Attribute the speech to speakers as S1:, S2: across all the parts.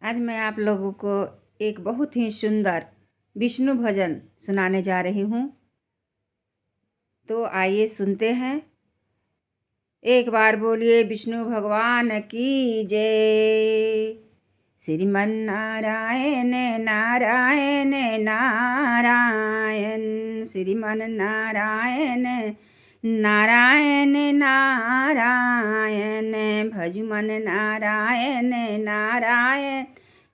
S1: आज मैं आप लोगों को एक बहुत ही सुंदर विष्णु भजन सुनाने जा रही हूँ। तो आइए सुनते हैं। एक बार बोलिए विष्णु भगवान की जय। श्रीमन नारायण नारायण नारायण, श्रीमन नारायण नारायण नारायण, भजमन नारायण नारायण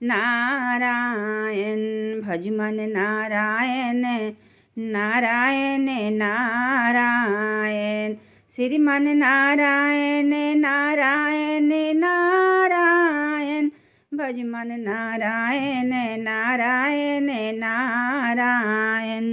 S1: नारायण, भजमन नारायण नारायण नारायण, श्रीमन नारायण नारायण नारायण, भजमन नारायण नारायण नारायण।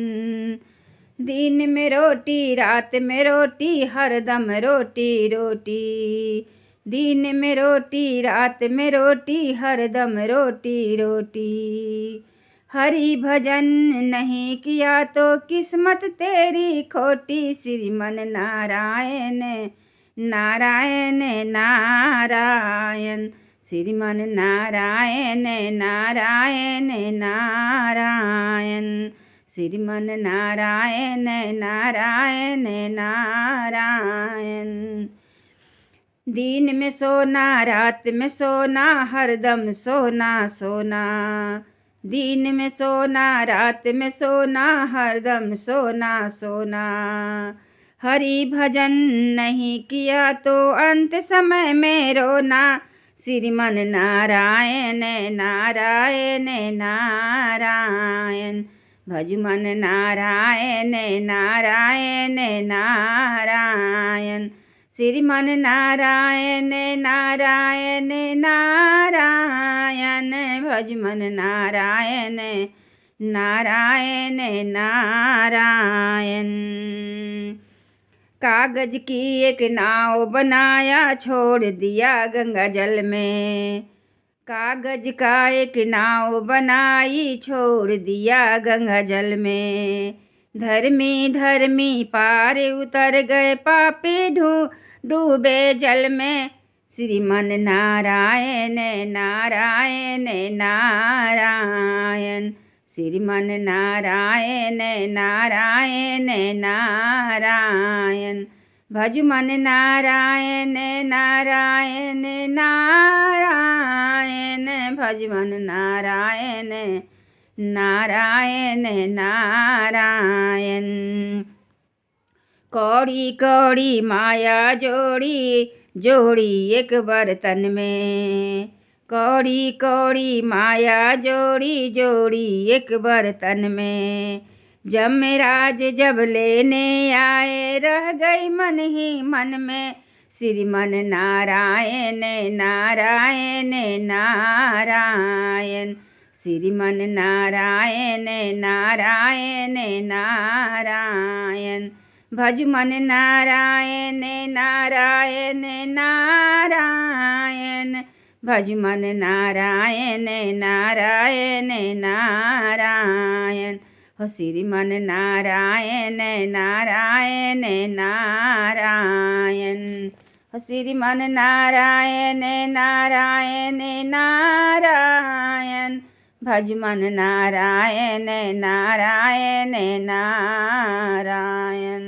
S1: दिन में रोटी रात में रोटी, हरदम रोटी रोटी। दिन में रोटी रात में रोटी, हरदम रोटी रोटी। हरि भजन नहीं किया तो किस्मत तेरी खोटी। श्रीमन नारायण नारायण नारायण, श्रीमन नारायण नारायण नारायण, श्रीमन नारायण नारायण नारायण। दिन में सोना रात में सोना, हरदम सोना सोना। दिन में सोना रात में सोना, हरदम सोना सोना। हरि भजन नहीं किया तो अंत समय में रोना। श्रीमन नारायण नारायण नारायण, भजमन नारायण नारायण नारायण, श्रीमन नारायण नारायण नारायण, भजमन नारायण नारायण नारायण। कागज की एक नाव बनाया, छोड़ दिया गंगा जल में। कागज का एक नाव बनाई, छोड़ दिया गंगा जल में। धर्मी धर्मी पार उतर गए, पापी डूबे जल में। श्रीमन नारायण नारायण नारायण, श्रीमन नारायण नारायण नारायण, भजमन नारायण नारायण नारायण, भजमन नारायण नारायण नारायण। कौड़ी कौड़ी माया जोड़ी, जोड़ी एक बर्तन में। कौड़ी कौड़ी माया जोड़ी, जोड़ी एक बर्तन में। जमराज जब लेने आए, रह गई मन ही मन में। श्रीमन नारायण नारायण नारायण, श्रीमन नारायण नारायण नारायण, भजमन नारायण नारायण नारायण, भजमन नारायण नारायण नारायण, हो श्रीमन नारायण नारायण नारायण, हो श्रीमन नारायण नारायण नारायण, भजमन नारायण नारायण नारायण।